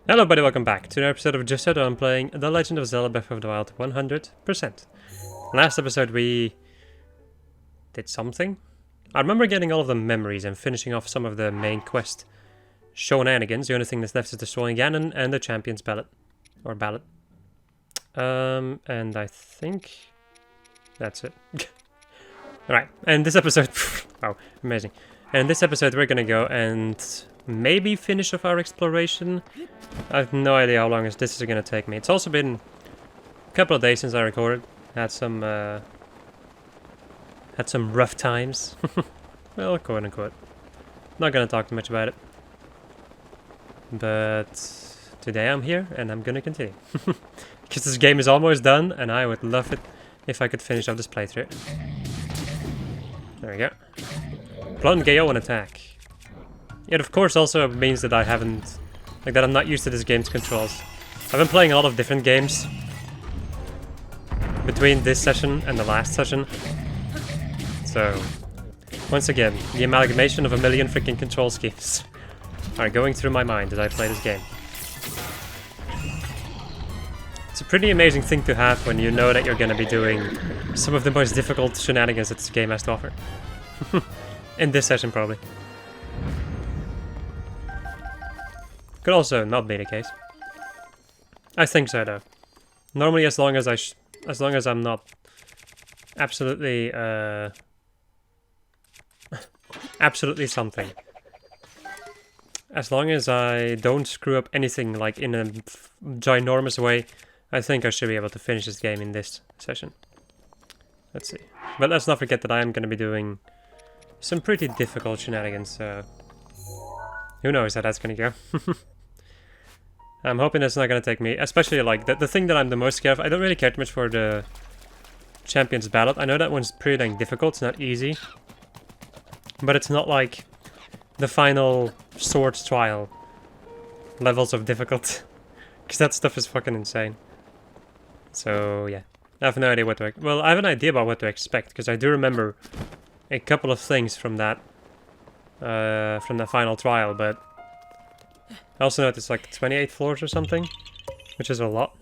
Hello everybody, welcome back to another episode of Just I'm playing The Legend of Zelda Breath of the Wild 100%. Last episode we did something. I remember getting all of the memories and finishing off some of the main quest shenanigans. The only thing that's left is destroying Ganon and the Champion's Ballot. Or Ballot. And I think that's it. Alright, and this episode... wow, amazing. And in this episode we're gonna go and maybe finish off our exploration. I have no idea how long this is gonna take me. It's also been a couple of days since I recorded. Had some rough times. Well, quote unquote. Not gonna talk too much about it. But today I'm here and I'm gonna continue. Because this game is almost done and I would love it if I could finish off this playthrough. There we go. Blunt KO and attack. It of course also means that I haven't... that I'm not used to this game's controls. I've been playing a lot of different games between this session and the last session. So, once again, the amalgamation of a million freaking control schemes are going through my mind as I play this game. It's a pretty amazing thing to have when you know that you're going to be doing some of the most difficult shenanigans that this game has to offer. In this session, probably. Could also not be the case. I think so, though. Normally, as long as I'm not absolutely absolutely something. As long as I don't screw up anything like in a ginormous way, I think I should be able to finish this game in this session. Let's see. But let's not forget that I am going to be doing some pretty difficult shenanigans, so who knows how that's going to go. I'm hoping it's not going to take me, especially like the thing that I'm the most scared of. I don't really care too much for the Champion's Ballot. I know that one's pretty dang difficult, it's not easy. But it's not like the final Swords Trial levels of difficult. Because that stuff is fucking insane. So yeah, I have no idea what to... well, I have an idea about what to expect, because I do remember a couple of things from that final trial, but I also noticed like 28 floors or something, which is a lot.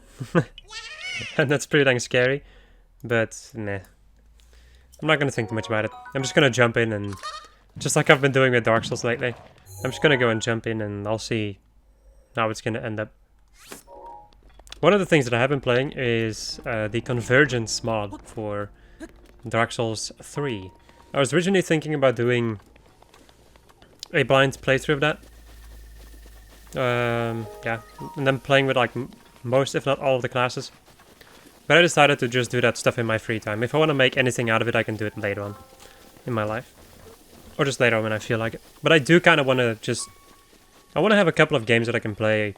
And that's pretty dang scary, but nah. I'm not gonna think too much about it. I'm just gonna jump in and, just like I've been doing with Dark Souls lately, I'm just gonna go and jump in and I'll see how it's gonna end up. One of the things that I have been playing is the Convergence mod for Dark Souls 3. I was originally thinking about doing a blind playthrough of that. Yeah, and then playing with like most, if not all, of the classes. But I decided to just do that stuff in my free time. If I want to make anything out of it, I can do it later on in my life. Or just later on when I feel like it. But I do kind of want to just... I want to have a couple of games that I can play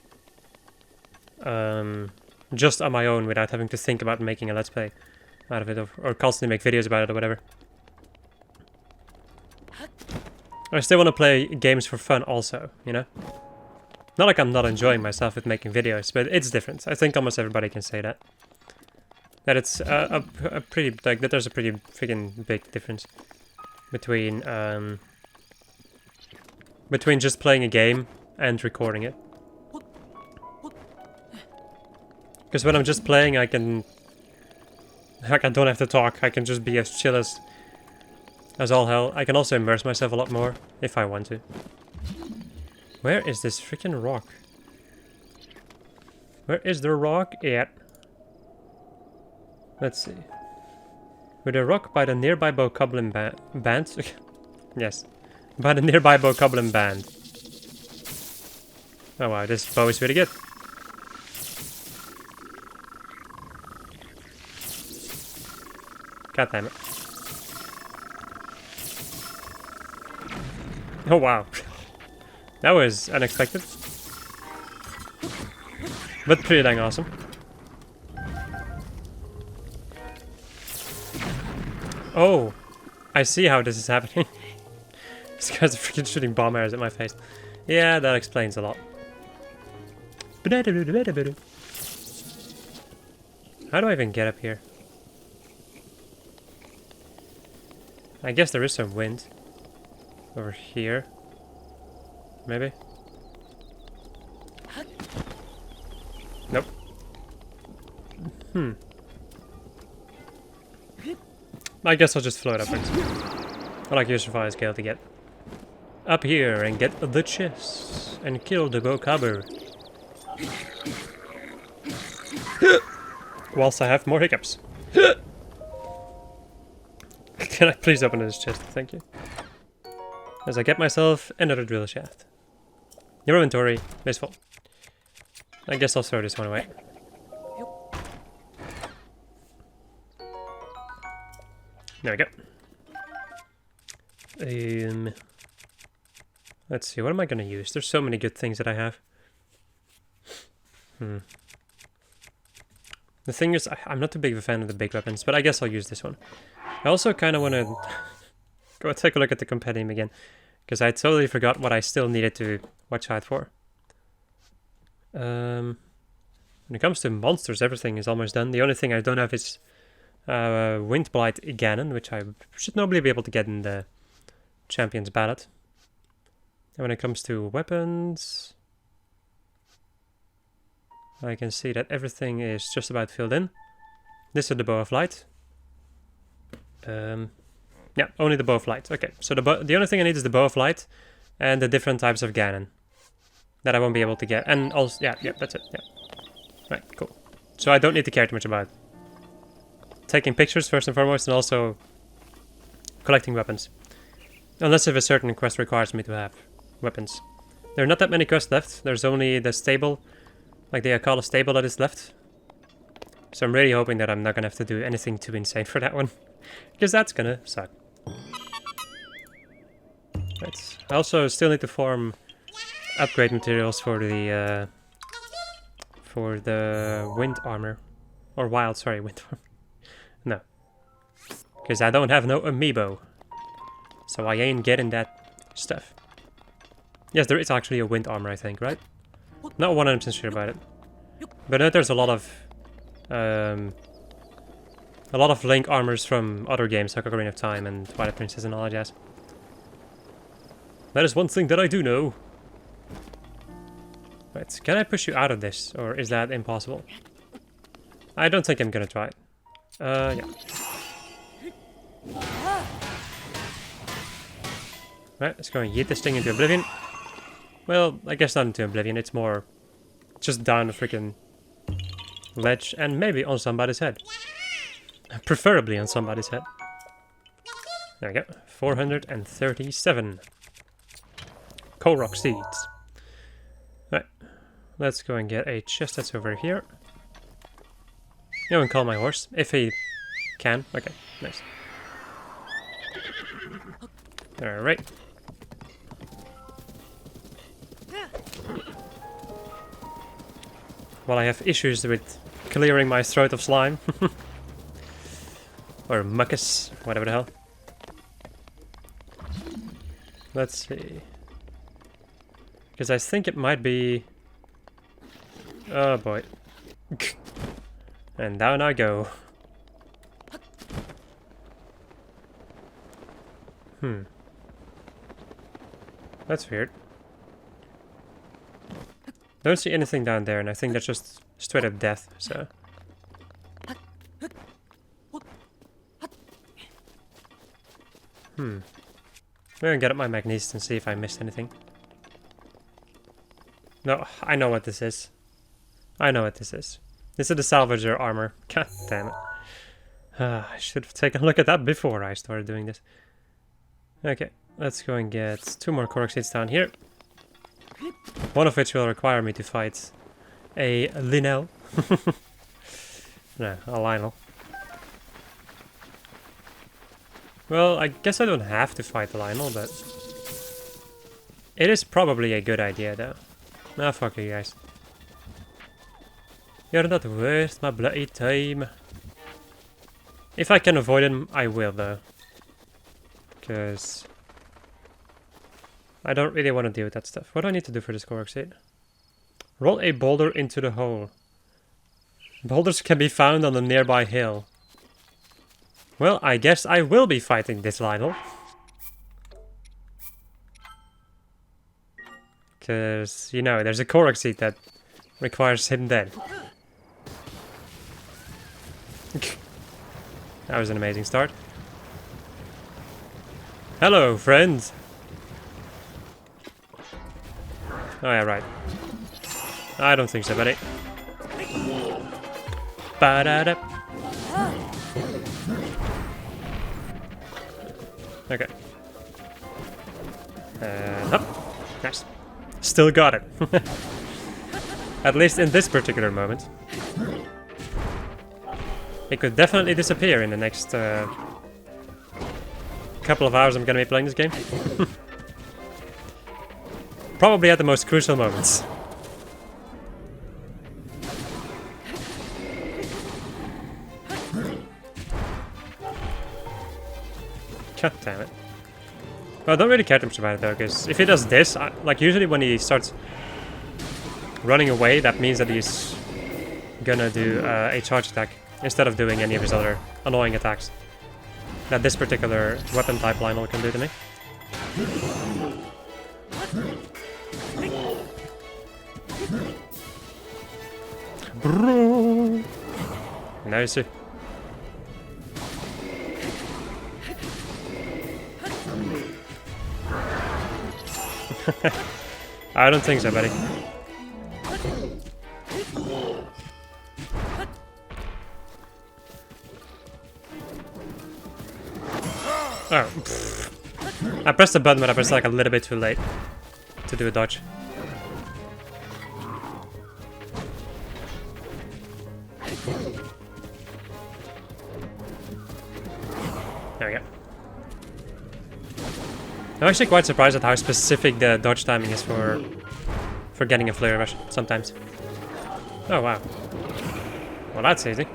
just on my own without having to think about making a Let's Play out of it, or constantly make videos about it or whatever. I still want to play games for fun also, you know? Not like I'm not enjoying myself with making videos, but it's different. I think almost everybody can say that. That it's a pretty, like, that there's a pretty freaking big difference between just playing a game and recording it. Because when I'm just playing, I can, like, I don't have to talk. I can just be as chill as all hell. I can also immerse myself a lot more if I want to. Where is this freaking rock? Where is the rock at? Let's see. With a rock by the nearby Bokoblin band. Yes. By the nearby Bokoblin band. Oh wow, this bow is really good. God damn it. Oh wow. That was unexpected. But pretty dang awesome. Oh, I see how this is happening. This guy's freaking shooting bomb arrows at my face. Yeah, that explains a lot. How do I even get up here? I guess there is some wind over here. Maybe? Nope. I guess I'll just float upwards. I like use fire scale to get up here and get the chest and kill the Gokabur. Whilst I have more hiccups. Can I please open this chest? Thank you. As I get myself another drill shaft. Your inventory is full. I guess I'll throw this one away. There we go. Let's see, what am I gonna use? There's so many good things that I have. The thing is, I'm not too big of a fan of the big weapons, but I guess I'll use this one. I also kind of want to go take a look at the compendium again, because I totally forgot what I still needed to watch out for. When it comes to monsters, everything is almost done. The only thing I don't have is Windblight Ganon, which I should normally be able to get in the Champions Ballot. And when it comes to weapons, I can see that everything is just about filled in. This is the Bow of Light. Yeah, only the Bow of Light. Okay, so the only thing I need is the Bow of Light and the different types of Ganon that I won't be able to get. And also, yeah, that's it. Yeah. Right, cool. So I don't need to care too much about taking pictures first and foremost, and also collecting weapons. Unless if a certain quest requires me to have weapons. There are not that many quests left. There's only the stable, like the Akala stable, that is left. So I'm really hoping that I'm not gonna have to do anything too insane for that one, because that's gonna suck. Right. I also still need to farm upgrade materials for the wind armor, or wild, sorry, wind armor. No, because I don't have no amiibo, so I ain't getting that stuff. Yes, there is actually a wind armor, I think, right? Not 100% sure about it, but there's a lot of Link armors from other games like Ocarina of Time and Twilight Princess and all that jazz. That is one thing that I do know. Right, can I push you out of this, or is that impossible? I don't think I'm gonna try it. Yeah. Right, let's go and yeet this thing into oblivion. Well, I guess not into oblivion, it's more just down the freaking ledge and maybe on somebody's head. Preferably on somebody's head. There we go. 437 Korok seeds. Right, let's go and get a chest that's over here. Go and call my horse, if he can. Okay, nice. Alright. Well, I have issues with clearing my throat of slime. Or mucus, whatever the hell. Let's see. Because I think it might be... Oh boy. And down I go. That's weird. Don't see anything down there, and I think that's just straight up death, so... I'm gonna get up my magnesis and see if I missed anything. No, I know what this is. I know what this is. This is the salvager armor. God damn it. I should have taken a look at that before I started doing this. Okay, let's go and get 2 more Korok seeds down here. One of which will require me to fight a Linnell. No, a Lionel. Well, I guess I don't have to fight the Lionel, but... It is probably a good idea, though. Nah, fuck you guys. You're not worth my bloody time. If I can avoid him, I will, though. Because... I don't really want to deal with that stuff. What do I need to do for this Korok seed? Roll a boulder into the hole. Boulders can be found on a nearby hill. Well, I guess I will be fighting this Lionel. Because, you know, there's a Korok seed that requires him dead. That was an amazing start. Hello, friends! Oh yeah, right. I don't think so, buddy. Ba-da-da. Okay. Up. Nice. Still got it. At least in this particular moment. It could definitely disappear in the next couple of hours I'm gonna be playing this game. Probably at the most crucial moments. God damn it. Well, I don't really care too much about it though, because if he does this, like usually when he starts running away, that means that he's gonna do a charge attack instead of doing any of his other annoying attacks that this particular weapon type Lionel can do to me. Nice. I don't think so, buddy. Oh. I pressed the button, but I pressed like a little bit too late to do a dodge. There we go. I'm actually quite surprised at how specific the dodge timing is for getting a flare rush sometimes. Oh wow. Well, that's easy.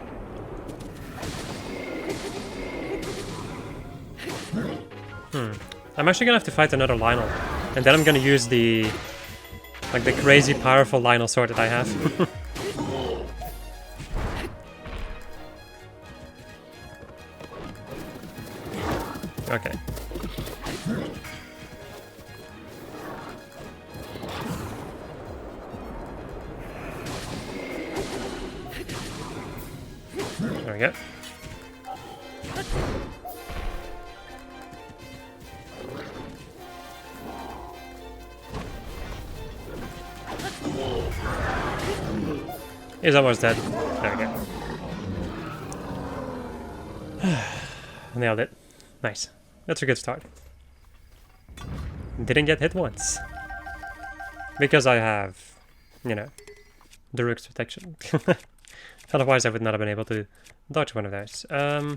I'm actually gonna have to fight another Lionel, and then I'm gonna use the crazy powerful Lionel sword that I have. Okay. There we go. He's almost dead. There we go. Nailed it. Nice. That's a good start. Didn't get hit once. Because I have, you know, the Rook's protection. Otherwise I would not have been able to dodge one of those. I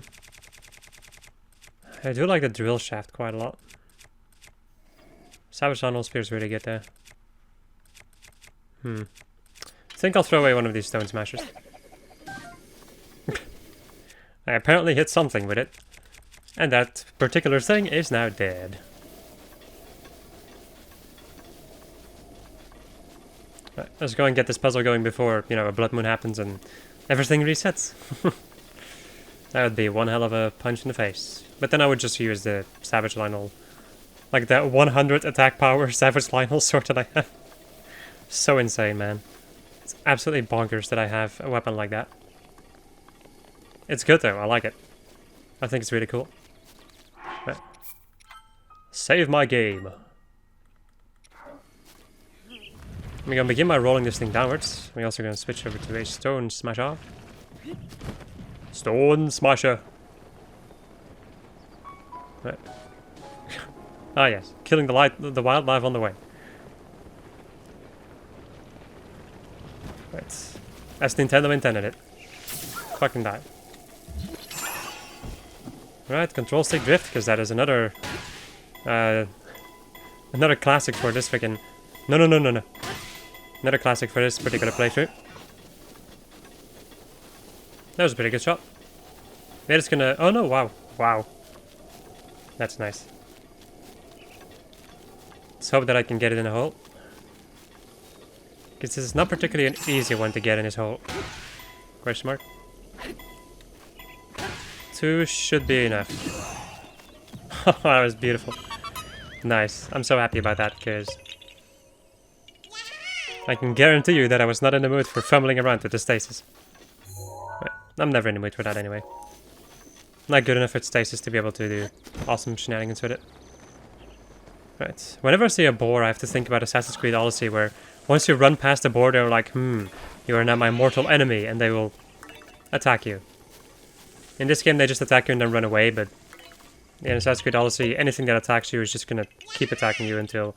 do like the drill shaft quite a lot. Savage Tunnel Spear is really good there. I think I'll throw away one of these Stone Smashers. I apparently hit something with it. And that particular thing is now dead. Right, let's go and get this puzzle going before, you know, a blood moon happens and everything resets. That would be one hell of a punch in the face. But then I would just use the Savage Lionel. Like that 100 attack power Savage Lionel sword that I have. So insane, man. It's absolutely bonkers that I have a weapon like that. It's good though, I like it. I think it's really cool. Right. Save my game. I'm gonna begin by rolling this thing downwards. We're also gonna switch over to a Stone Smasher. Stone Smasher. Right. Ah yes, killing the wildlife on the way. Right. As Nintendo intended it. Fucking die. Right, control stick drift, because that is another another classic for this freaking no. Another classic for this particular playthrough. That was a pretty good shot. We're just gonna oh no, wow. That's nice. Let's hope that I can get it in a hole. Because this is not particularly an easy one to get in his hole. Question mark. 2 should be enough. That was beautiful. Nice. I'm so happy about that, because I can guarantee you that I was not in the mood for fumbling around with the stasis. Right. I'm never in the mood for that anyway. Not good enough at stasis to be able to do awesome shenanigans with it. Right. Whenever I see a boar, I have to think about Assassin's Creed Odyssey, where once you run past the boar, they're like, you are now my mortal enemy, and they will attack you. In this game, they just attack you and then run away, but in Assassin's Creed Odyssey, anything that attacks you is just gonna keep attacking you until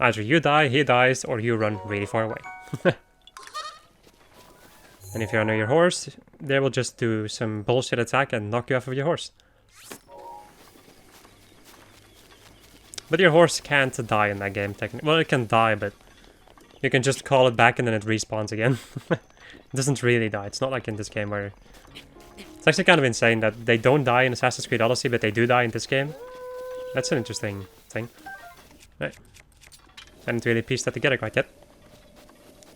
either you die, he dies, or you run really far away. And if you're on your horse, they will just do some bullshit attack and knock you off of your horse. But your horse can't die in that game, technically. Well, it can die, but you can just call it back and then it respawns again. It doesn't really die. It's not like in this game where... It's actually kind of insane that they don't die in Assassin's Creed Odyssey, but they do die in this game. That's an interesting thing. Right. I haven't really pieced that together quite yet.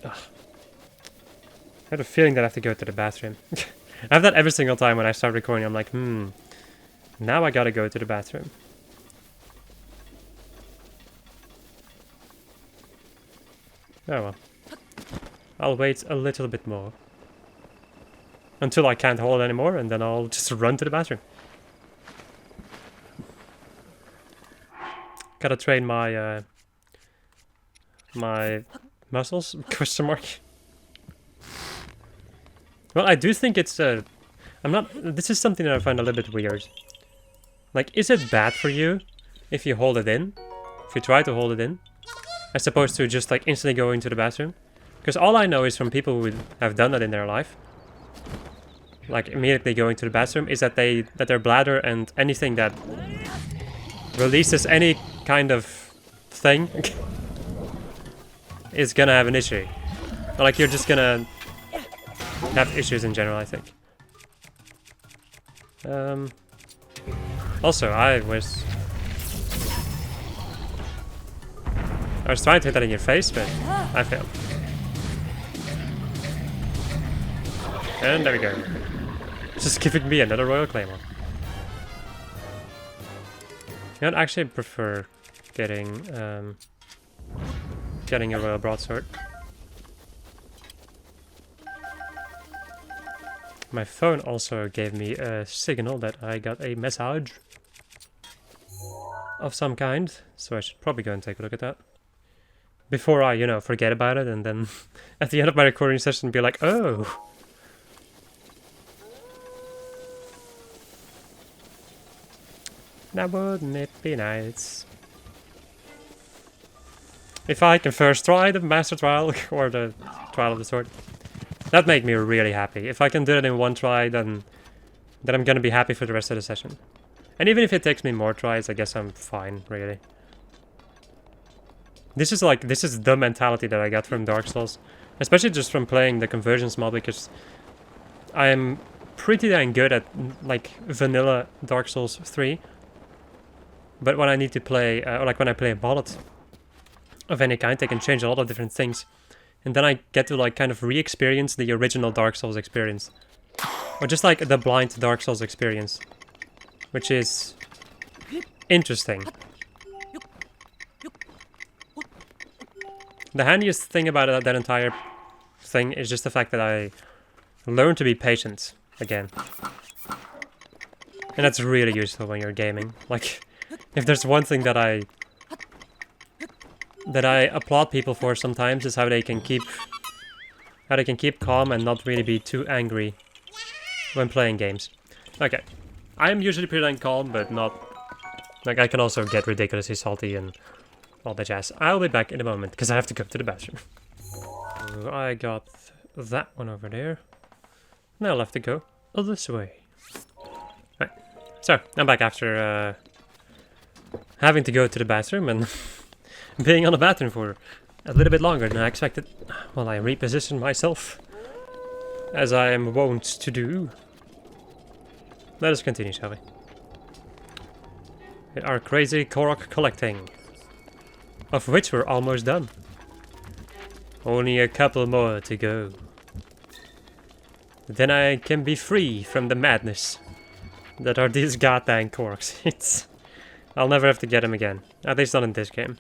Ugh. I have a feeling that I have to go to the bathroom. I have that every single time when I start recording. I'm like, now I gotta go to the bathroom. Oh well. I'll wait a little bit more. Until I can't hold anymore, and then I'll just run to the bathroom. Gotta train my, my muscles? Question mark. Well, I do think it's, this is something that I find a little bit weird. Like, is it bad for you if you hold it in? If you try to hold it in? As opposed to just, like, instantly going to the bathroom? Because all I know is from people who have done that in their life, like, immediately going to the bathroom, is that their bladder and anything that releases any kind of thing is gonna have an issue. Or, like, you're just gonna have issues in general, I think. Also, I was trying to hit that in your face, but I failed. And there we go. Just giving me another Royal Claymore. I'd actually prefer getting a Royal Broadsword. My phone also gave me a signal that I got a message of some kind, so I should probably go and take a look at that. Before I, forget about it, and then at the end of my recording session be like, oh! Now wouldn't it be nice? If I can first try the Master Trial, or the Trial of the Sword. That'd make me really happy. If I can do it in one try, then I'm gonna be happy for the rest of the session. And even if it takes me more tries, I guess I'm fine, really. This is the mentality that I got from Dark Souls. Especially just from playing the conversions mod, because I'm pretty dang good at, like, vanilla Dark Souls 3. But when I need to play, or like when I play a ballad of any kind, I can change a lot of different things. And then I get to, like, kind of re-experience the original Dark Souls experience. Or just, like, the blind Dark Souls experience. Which is interesting. The handiest thing about that entire thing is just the fact that I learned to be patient again. And that's really useful when you're gaming. Like, if there's one thing that I applaud people for sometimes, is how they can keep calm and not really be too angry when playing games. Okay, I'm usually pretty dang calm, but not, like, I can also get ridiculously salty and all that jazz. I'll be back in a moment because I have to go to the bathroom. So I got that one over there. Now I'll have to go this way. Right, so I'm back after having to go to the bathroom and being on the bathroom for a little bit longer than I expected. Well, I repositioned myself, as I am wont to do. Let us continue, shall we? With our crazy Korok collecting, of which we're almost done. Only a couple more to go. Then I can be free from the madness that are these goddamn Koroks. I'll never have to get them again. At least not in this game.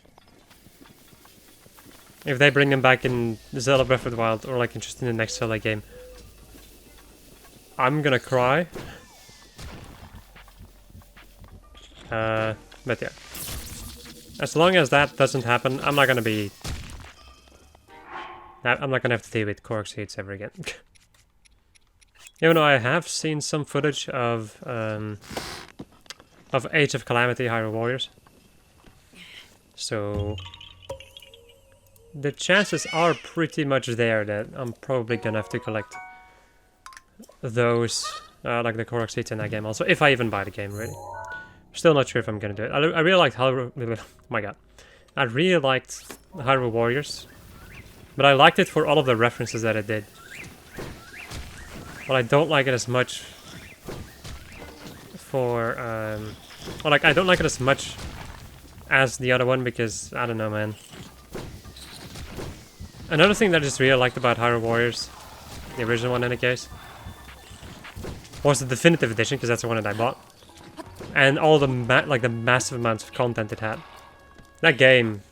If they bring them back in Zelda Breath of the Wild, or like just in the next Zelda game, I'm gonna cry. But yeah. As long as that doesn't happen, I'm not gonna be... I'm not gonna have to deal with Korok seeds ever again. Even though I have seen some footage of Age of Calamity Hyrule Warriors. So... the chances are pretty much there that I'm probably gonna have to collect those, like the Korok seeds in that game also, if I even buy the game, really. Still not sure if I'm gonna do it. I really liked Hyrule... oh my god. I really liked Hyrule Warriors. But I liked it for all of the references that it did. But I don't like it as much for... well, like, I don't like it as much as the other one because, I don't know, man. Another thing that I just really liked about Hyrule Warriors, the original one in any case, was the definitive edition, because that's the one that I bought. And all the the massive amounts of content it had. That game,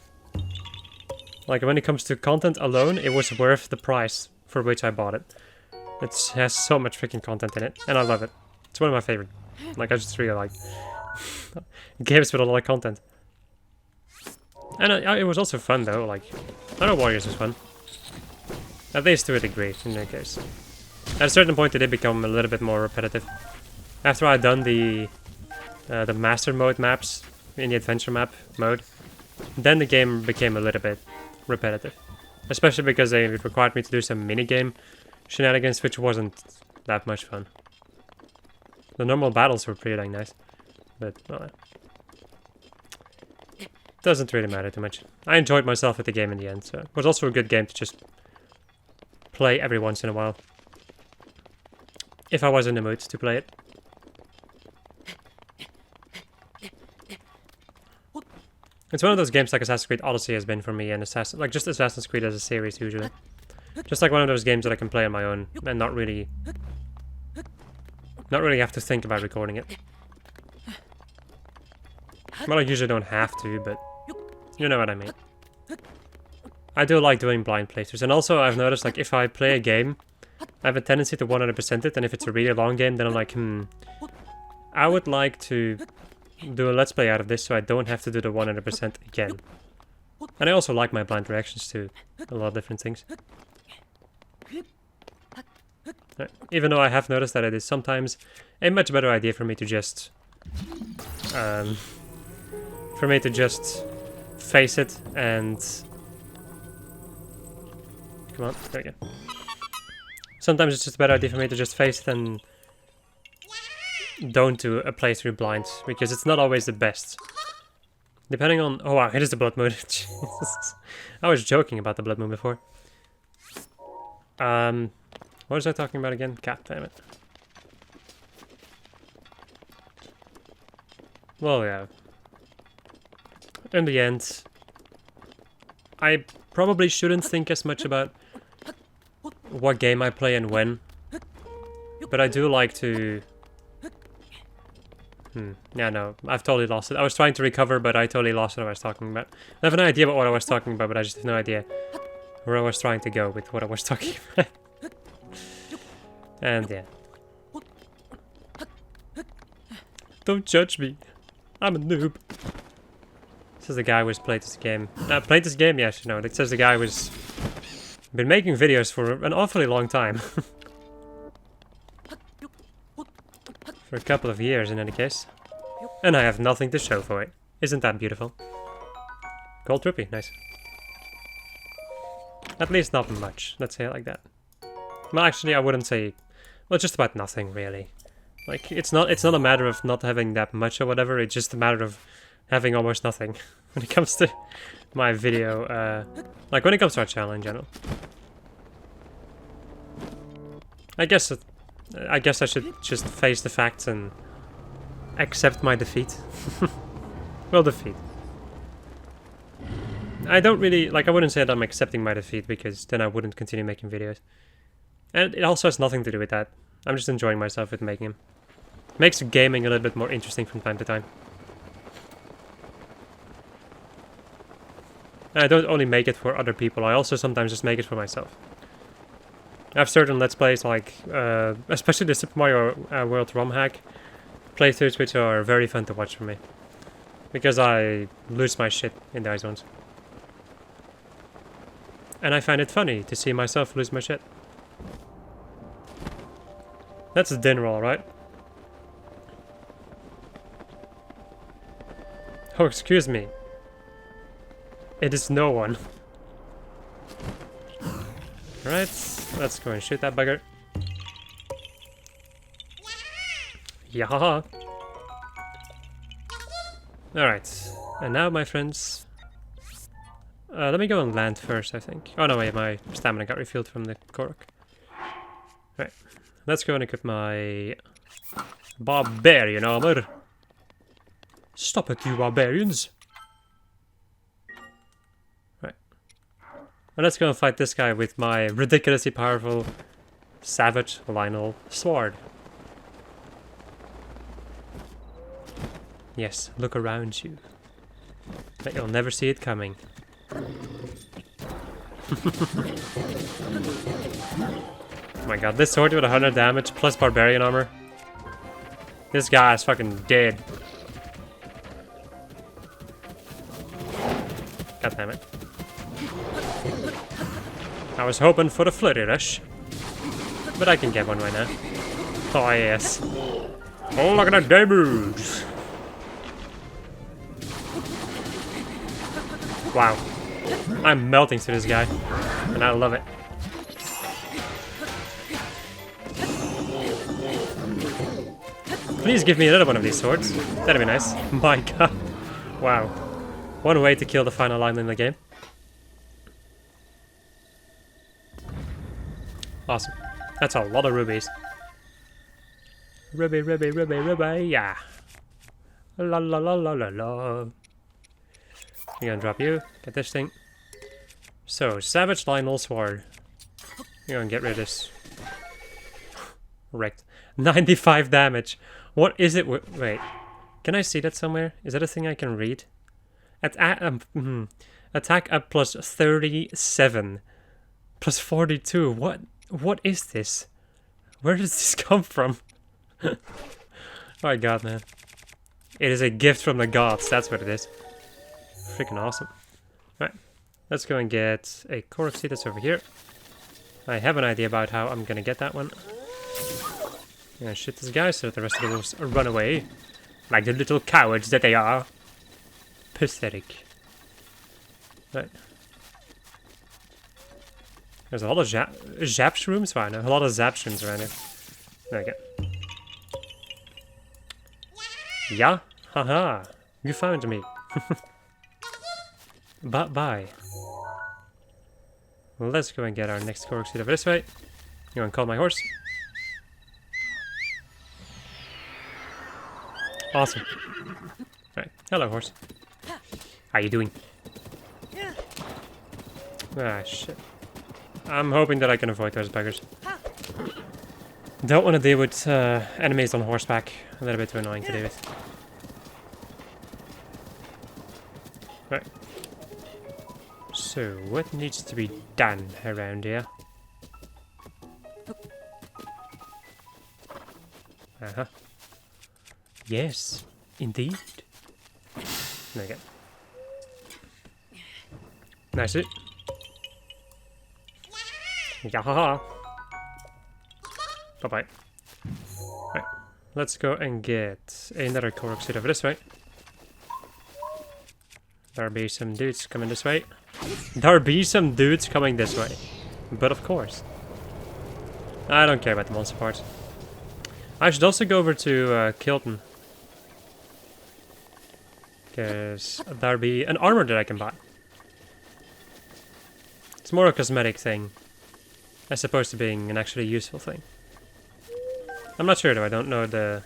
like when it comes to content alone, it was worth the price for which I bought it. It has so much freaking content in it, and I love it. It's one of my favorite. Like, I just really like games with a lot of content. And it was also fun though, like, Hyrule Warriors was fun. At least to a degree, in that case. At a certain point it did become a little bit more repetitive. After I'd done the master mode maps in the adventure map mode, then the game became a little bit repetitive. Especially because it required me to do some minigame shenanigans, which wasn't that much fun. The normal battles were pretty dang nice, but well, doesn't really matter too much. I enjoyed myself with the game in the end, so it was also a good game to just play every once in a while. If I was in the mood to play it. It's one of those games like Assassin's Creed Odyssey has been for me, and just Assassin's Creed as a series usually. Just like one of those games that I can play on my own and not really have to think about recording it. Well, I usually don't have to, but you know what I mean. I do like doing blind playthroughs, and also I've noticed, like, if I play a game, I have a tendency to 100% it, and if it's a really long game, then I'm like, I would like to do a let's play out of this so I don't have to do the 100% again. And I also like my blind reactions to a lot of different things. Even though I have noticed that it is sometimes a much better idea for me to just face it and... Come on, there we go. Sometimes it's just a better idea for me to just face it and don't do a playthrough blind, because it's not always the best. Depending on... Oh wow, it is the blood moon. Jesus. I was joking about the blood moon before. What was I talking about again? God damn it. Well, yeah. In the end, I probably shouldn't think as much about what game I play and when. But I do like to... Yeah, no, I've totally lost it. I was trying to recover, but I totally lost what I was talking about. I have an idea about what I was talking about, but I just have no idea where I was trying to go with what I was talking about. And yeah. Don't judge me. I'm a noob. Says the guy who's played this game. Played this game? Yes, you know. It says the guy who's been making videos for an awfully long time. For a couple of years in any case. And I have nothing to show for it. Isn't that beautiful? Gold rupee, nice. At least not much, let's say it like that. Well, actually I wouldn't say... Well, just about nothing, really. Like, it's not a matter of not having that much or whatever, it's just a matter of having almost nothing. When it comes to my video, like when it comes to our channel in general. I guess I should just face the facts and accept my defeat. Well, defeat. I don't really, like, I wouldn't say that I'm accepting my defeat, because then I wouldn't continue making videos. And it also has nothing to do with that. I'm just enjoying myself with making them. Makes gaming a little bit more interesting from time to time. And I don't only make it for other people, I also sometimes just make it for myself. I have certain Let's Plays, like, especially the Super Mario World ROM hack playthroughs, which are very fun to watch for me. Because I lose my shit in those ones. And I find it funny to see myself lose my shit. That's a din roll, right? Oh, excuse me. It is no one. Alright, let's go and shoot that bugger. Yeah. Alright, and now, my friends... let me go on land first, I think. Oh no, wait, my stamina got refilled from the korok. Right, let's go and equip my... barbarian armor. Stop it, you barbarians! Right. And let's go and fight this guy with my ridiculously powerful Savage Lionel sword. Yes, look around you. But you'll never see it coming. Oh my god, this sword with 100 damage plus barbarian armor. This guy is fucking dead. God damn it. I was hoping for the flurry rush, but I can get one right now. Oh yes. Oh, look at that damage! Wow. I'm melting through this guy, and I love it. Please give me another one of these swords. That'd be nice. My god. Wow. One way to kill the final line in the game. Awesome. That's a lot of rubies. Ruby, ruby, ruby, ruby, yeah. La la la la la la. I'm gonna drop you. Get this thing. So, Savage Lionel Sword. I'm gonna get rid of this. Wrecked. 95 damage. What is it? Wait. Can I see that somewhere? Is that a thing I can read? Attack up plus 37. Plus 42. What is this? Where does this come from? Oh my god, man. It is a gift from the gods. That's what it is. Freaking awesome. Right. Let's go and get a Koroks seed that's over here. I have an idea about how I'm gonna get that one. I'm gonna shoot this guy so that the rest of the wolves run away. Like the little cowards that they are. Pathetic. Right. There's a lot of Zapsh rooms? Fine, a lot of Zapsh rooms around here. There we go. Yeah? Haha. You found me. Bye. Let's go and get our next Koroks seed over this way. Go and call my horse. Awesome. Right. Hello, horse. How you doing? Ah, shit. I'm hoping that I can avoid those buggers. Don't want to deal with enemies on horseback. A little bit too annoying to deal with. Right. So, what needs to be done around here? Uh-huh. Yes, indeed. There we go. Nice it. Yahaha. Bye-bye. Right. Let's go and get another Koroks seed over this way. There'll be some dudes coming this way. There'll be some dudes coming this way. But of course. I don't care about the monster part. I should also go over to Kilton. Because there'll be an armor that I can buy. It's more a cosmetic thing, as opposed to being an actually useful thing. I'm not sure though, I don't know the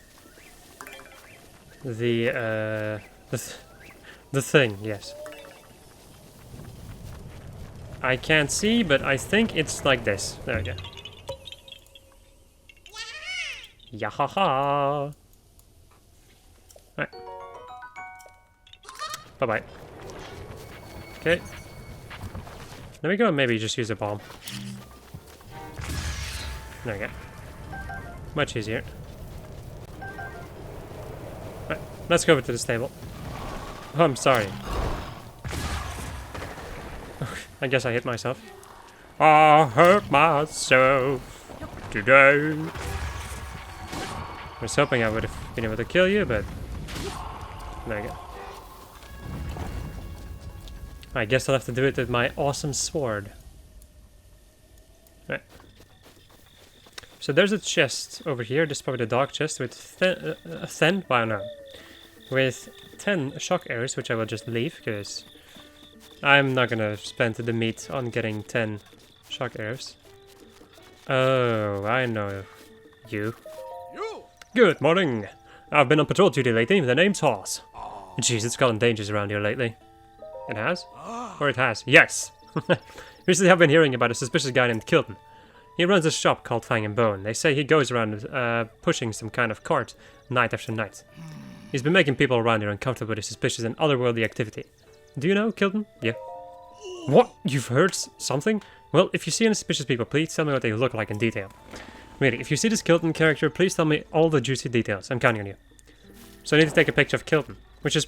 thing, yes. I can't see, but I think it's like this. There we go. Yahaha! Right. Bye-bye. Okay. Let me go and maybe just use a bomb. There we go. Much easier. Right, let's go over to the stable. Oh, I'm sorry. I guess I hit myself. I hurt myself today. I was hoping I would have been able to kill you, but there you go. I guess I'll have to do it with my awesome sword. Right. So there's a chest over here. This is probably the dark chest with 10, well, no, with 10 shock arrows, which I will just leave because I'm not gonna spend the meat on getting 10 shock arrows. Oh, I know you. Good morning. I've been on patrol duty lately. The name's Hoss. Jeez, it's gotten dangerous around here lately. It has? Or it has? Yes! Recently I've been hearing about a suspicious guy named Kilton. He runs a shop called Fang and Bone. They say he goes around pushing some kind of cart night after night. He's been making people around here uncomfortable with his suspicious and otherworldly activity. Do you know Kilton? Yeah. What? You've heard something? Well, if you see any suspicious people, please tell me what they look like in detail. Really, if you see this Kilton character, please tell me all the juicy details. I'm counting on you. So I need to take a picture of Kilton, which is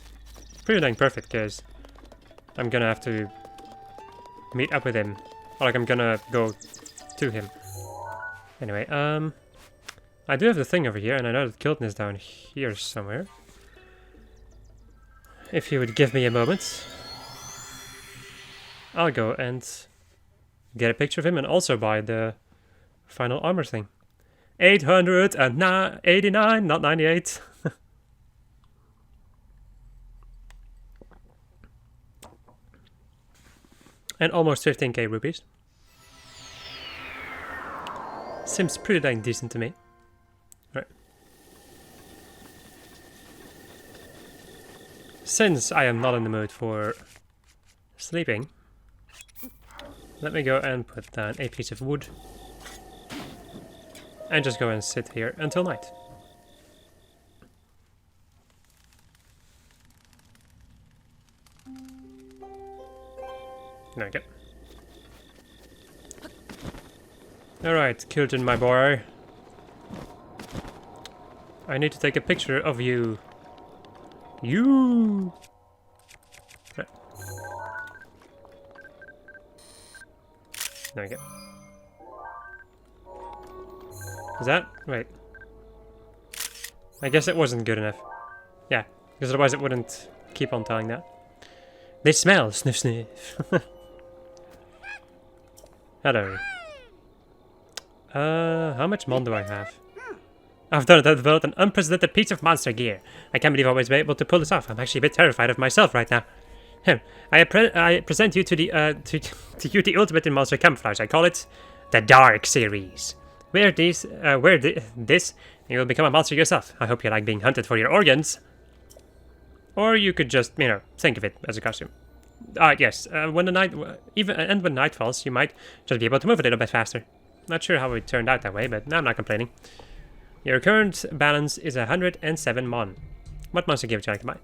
pretty dang perfect, because I'm gonna have to meet up with him. Or like, I'm gonna go to him. Anyway, I do have the thing over here, and I know that Kilton is down here somewhere. If you would give me a moment, I'll go and get a picture of him and also buy the final armor thing. 889, not 98. And almost 15k rupees. Seems pretty dang decent to me. Right. Since I am not in the mood for sleeping, let me go and put down a piece of wood. And just go and sit here until night. There we go. Alright, Kilton, my boy. I need to take a picture of you. You! Right. There we go. Is that? Wait. I guess it wasn't good enough. Yeah, because otherwise it wouldn't keep on telling that. They smell! Sniff sniff! Hello. How much mon do I have? I've developed an unprecedented piece of monster gear. I can't believe I was able to pull this off. I'm actually a bit terrified of myself right now. I present you to the ultimate in monster camouflage. I call it the Dark Series. Wear this, and you'll become a monster yourself. I hope you like being hunted for your organs. Or you could just, you know, think of it as a costume. Yes, when night falls, you might just be able to move a little bit faster. Not sure how it turned out that way, but I'm not complaining. Your current balance is 107 mon. What monster gear would you like to buy?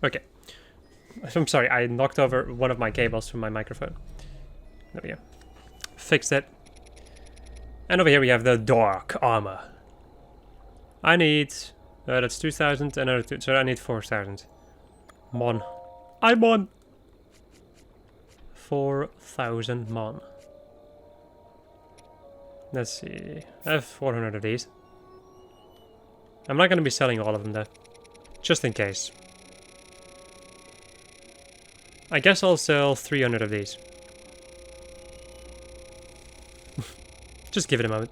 Okay. I'm sorry, I knocked over one of my cables from my microphone. There we go. Fixed it. And over here we have the Dark Armor. I need... that's 2,000, another 2, so I need 4,000. Mon. I'm on! 4,000 mon. Let's see. I have 400 of these. I'm not going to be selling all of them though. Just in case. I guess I'll sell 300 of these. Just give it a moment.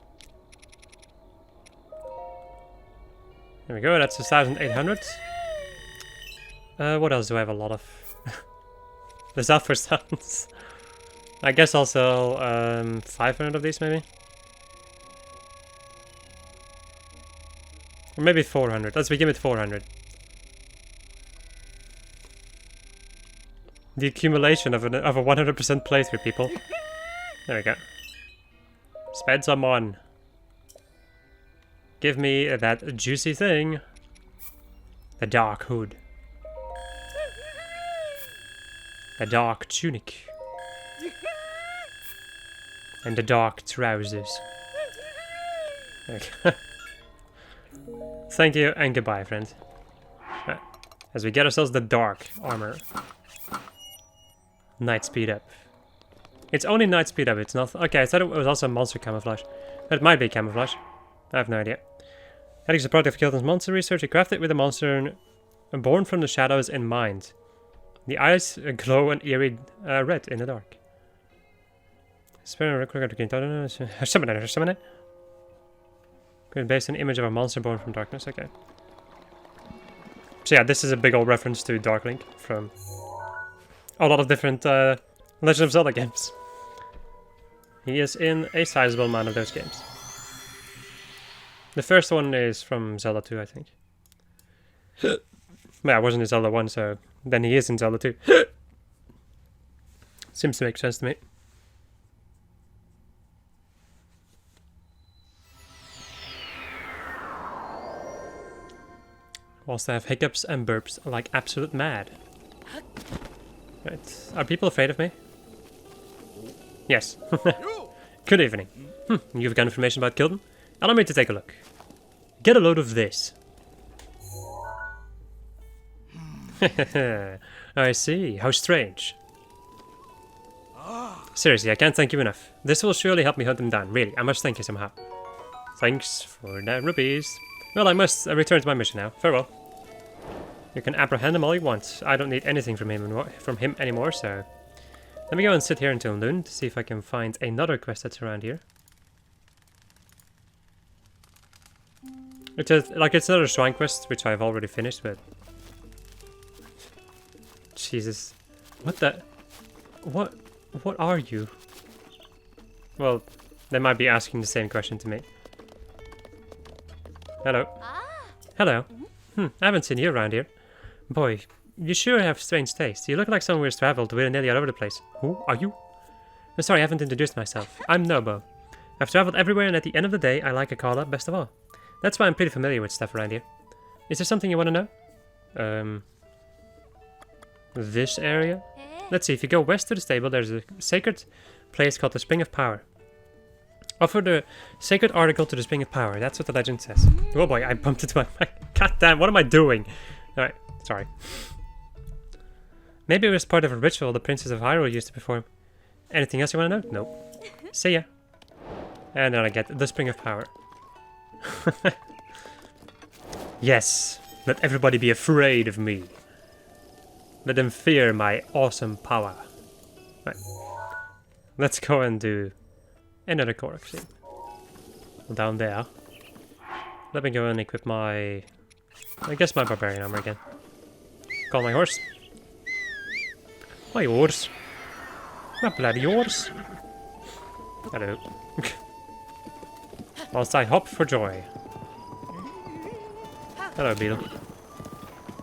There we go, that's 1,800. What else do I have a lot of? The Sulfur Stones. I guess I'll sell 500 of these maybe. Or maybe 400. Let's begin with 400. The accumulation of a 100% playthrough, people. There we go. Spend some on. Give me that juicy thing. The Dark Hood. A Dark Tunic. And the dark trousers. Okay. Thank you and goodbye, friend. Right. As we get ourselves the dark armor. Night speed up. It's only night speed up, it's not... Okay, I thought it was also monster camouflage. But it might be camouflage. I have no idea. Heading support of Kilton's monster research, he crafted with a monster born from the shadows in mind. The eyes glow an eerie red in the dark. Summon it. Based on an image of a monster born from darkness, okay. So yeah, this is a big old reference to Dark Link from a lot of different Legend of Zelda games. He is in a sizable amount of those games. The first one is from Zelda 2, I think. Yeah, I wasn't in Zelda 1, so then he is in Zelda 2. Seems to make sense to me. Whilst I have hiccups and burps like absolute mad. Right. Are people afraid of me? Yes. Good evening. You've got information about Kilton? Allow me to take a look. Get a load of this. I see. How strange. Seriously, I can't thank you enough. This will surely help me hunt them down. Really, I must thank you somehow. Thanks for that rupees. Well, I must return to my mission now. Farewell. You can apprehend him all you want. I don't need anything from him anymore, so... Let me go and sit here until noon to see if I can find another quest that's around here. It's another shrine quest, which I've already finished, but... Jesus. What the... What are you? Well, they might be asking the same question to me. Hello. Hello. I haven't seen you around here. Boy, you sure have strange taste. You look like someone who's traveled willy-nilly all over the place. Who are you? I'm sorry, I haven't introduced myself. I'm Nobo. I've traveled everywhere, and at the end of the day, I like Akala best of all. That's why I'm pretty familiar with stuff around here. Is there something you want to know? This area? Let's see, if you go west to the stable, there's a sacred place called the Spring of Power. Offer the sacred article to the Spring of Power. That's what the legend says. Oh boy, I bumped into my mic. God damn, what am I doing? Alright, sorry. Maybe it was part of a ritual the Princess of Hyrule used to perform. Anything else you want to know? Nope. See ya. And then I get the Spring of Power. Yes, let everybody be afraid of me. Let them fear my awesome power. Right. Let's go and do another Koroks scene. Down there. Let me go and equip my... I guess my barbarian armor again. Call my horse. My horse. My bloody horse. Hello. Whilst I hop for joy. Hello, beetle.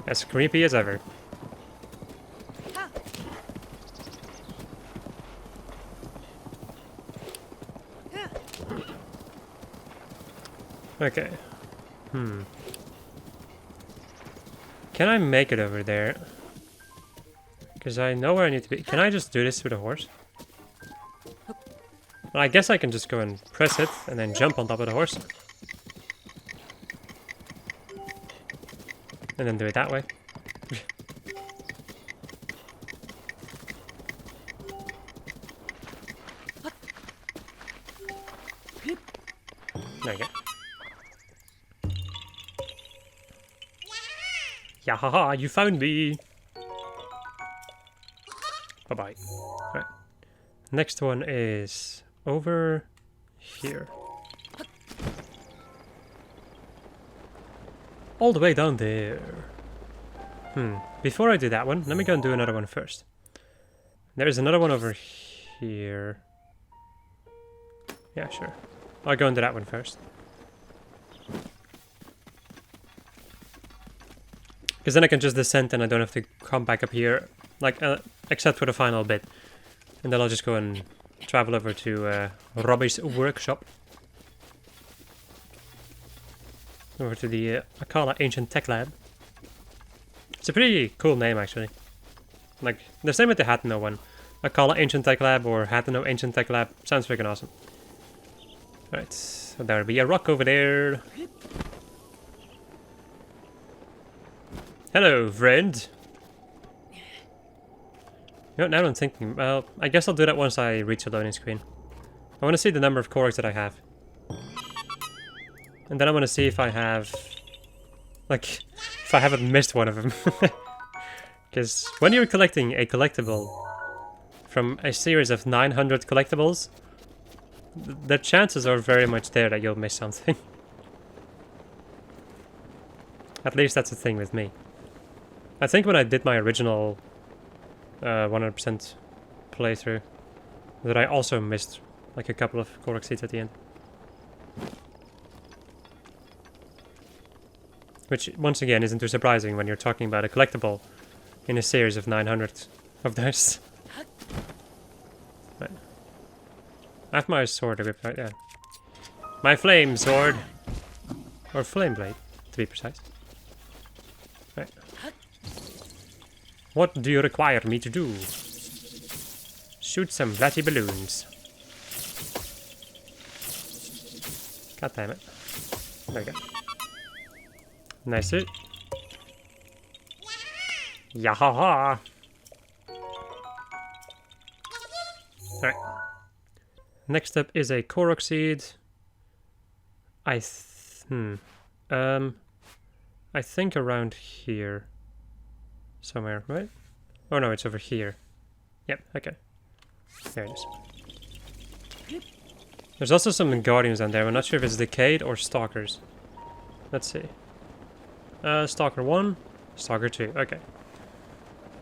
As creepy as ever. Okay. Can I make it over there? Because I know where I need to be. Can I just do this with a horse? Well, I guess I can just go and press it and then jump on top of the horse. And then do it that way. There you go. Yeah, haha, you found me! Bye-bye. Right. Next one is over here. All the way down there. Before I do that one, let me go and do another one first. There's another one over here. Yeah, sure. I'll go and do that one first. Because then I can just descend and I don't have to come back up here, like, except for the final bit. And then I'll just go and travel over to Robbie's workshop. Over to the Akala Ancient Tech Lab. It's a pretty cool name, actually. Like, the same with the Hatno one. Akala Ancient Tech Lab or Hatano Ancient Tech Lab. Sounds freaking awesome. Right, so there'll be a rock over there. Hello, friend. You know, now I'm thinking, well, I guess I'll do that once I reach the loading screen. I want to see the number of Koroks that I have. And then I want to see if I have, like, if I haven't missed one of them. Because when you're collecting a collectible from a series of 900 collectibles, the chances are very much there that you'll miss something. At least that's the thing with me. I think when I did my original 100% playthrough, that I also missed like a couple of Korok seeds at the end. Which, once again, isn't too surprising when you're talking about a collectible in a series of 900 of those. Right. I have my sword equipped right there. My flame sword! Or flame blade, to be precise. Right. What do you require me to do? Shoot some bloody balloons. God damn it. There we go. Nice it. Yahaha! Alright. Next up is a Korok seed. I think around here. Somewhere, right? Oh no, it's over here. Yep, okay. There it is. There's also some Guardians down there. I'm not sure if it's Decayed or Stalkers. Let's see. Stalker 1, Stalker 2, okay.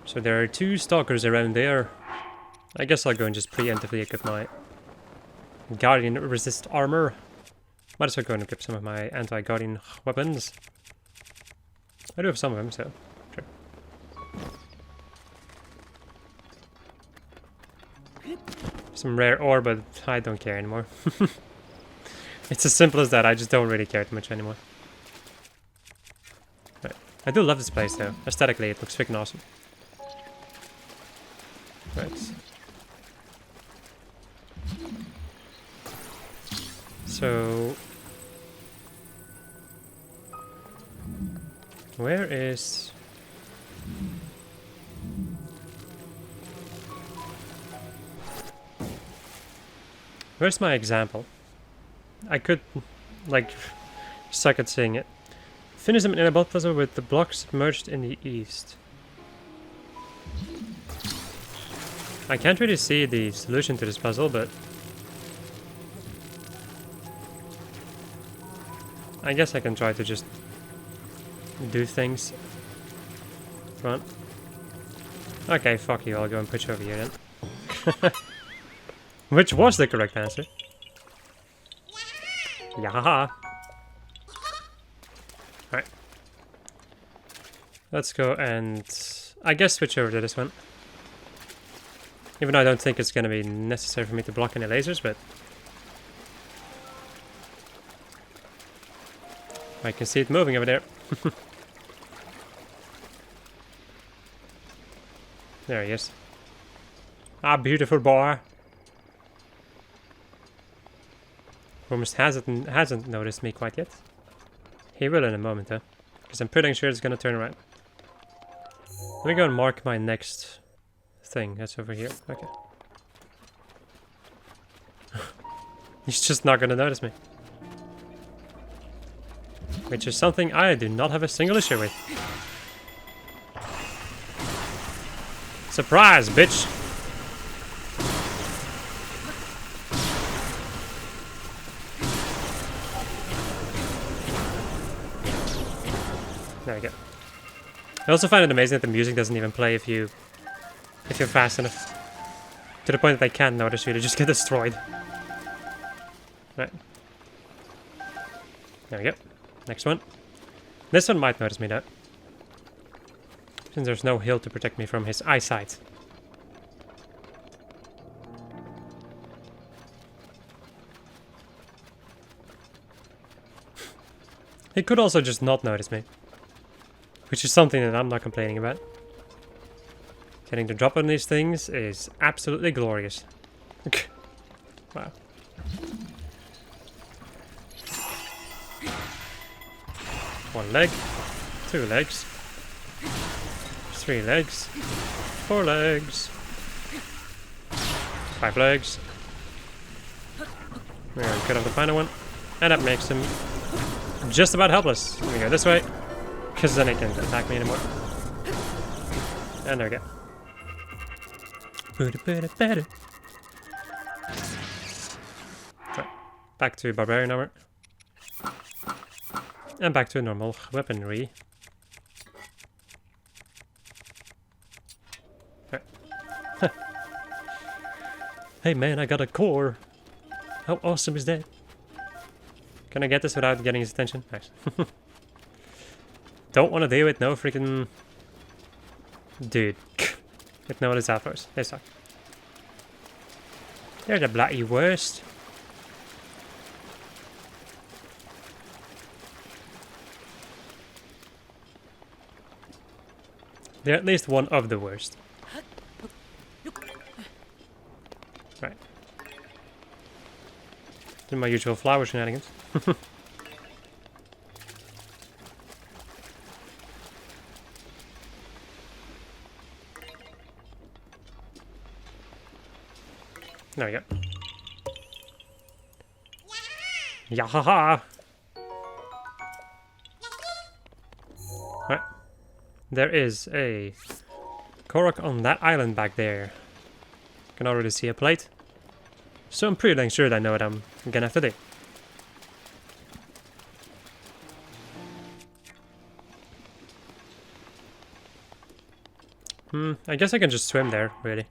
So there are 2 Stalkers around there. I guess I'll go and just preemptively equip my Guardian resist armor. Might as well go and equip some of my anti-Guardian weapons. I do have some of them, so sure. Some rare ore, but I don't care anymore. It's as simple as that, I just don't really care too much anymore. Right. I do love this place though. Aesthetically, it looks freaking awesome. Right. So... where is... where's my example? I could, like, suck at seeing it. Finish them in a bot puzzle with the blocks submerged in the east. I can't really see the solution to this puzzle, but... I guess I can try to just do things. Come on. Okay, fuck you, I'll go and put you over here then. Which was the correct answer. Yahaha! Alright. Let's go and... I guess switch over to this one. Even though I don't think it's going to be necessary for me to block any lasers, but... I can see it moving over there. There he is. Ah, beautiful boy. Almost hasn't noticed me quite yet. He will in a moment though, because I'm pretty sure it's gonna turn around. Let me go and mark my next thing. That's over here. Okay. He's just not gonna notice me. Which is something I do not have a single issue with. Surprise, bitch! There we go. I also find it amazing that the music doesn't even play if you're fast enough. To the point that they can't notice you, they just get destroyed. Right. There we go. Next one. This one might notice me though. Since there's no hill to protect me from his eyesight. He could also just not notice me. Which is something that I'm not complaining about. Getting the drop on these things is absolutely glorious. Wow. One leg, 2 legs, 3 legs, 4 legs, 5 legs. We're gonna cut off the final one, and that makes him just about helpless. Let me go this way, because then he can't attack me anymore. And there we go. Right, back to barbarian armor. And back to normal weaponry. Right. Hey man, I got a core! How awesome is that? Can I get this without getting his attention? Nice. Don't want to deal with no freaking... Dude. With no other outposts. They suck. They're the bloody worst. They're at least one of the worst. Right. Do my usual flower shenanigans. There we go. Yahaha! Right. There is a korok on that island back there. Can already see a plate. So I'm pretty dang sure that I know what I'm gonna have to do. I guess I can just swim there, really.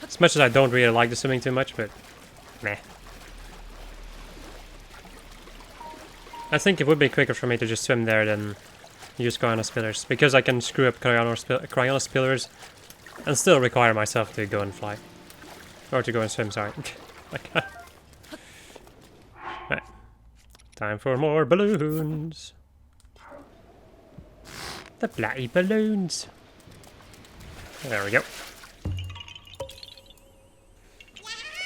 As much as I don't really like the swimming too much, but meh. I think it would be quicker for me to just swim there than use Cryonos pillars, because I can screw up Cryonos pillars and still require myself to go and fly. Or to go and swim, sorry. Right. Time for more balloons. The bloody balloons. There we go.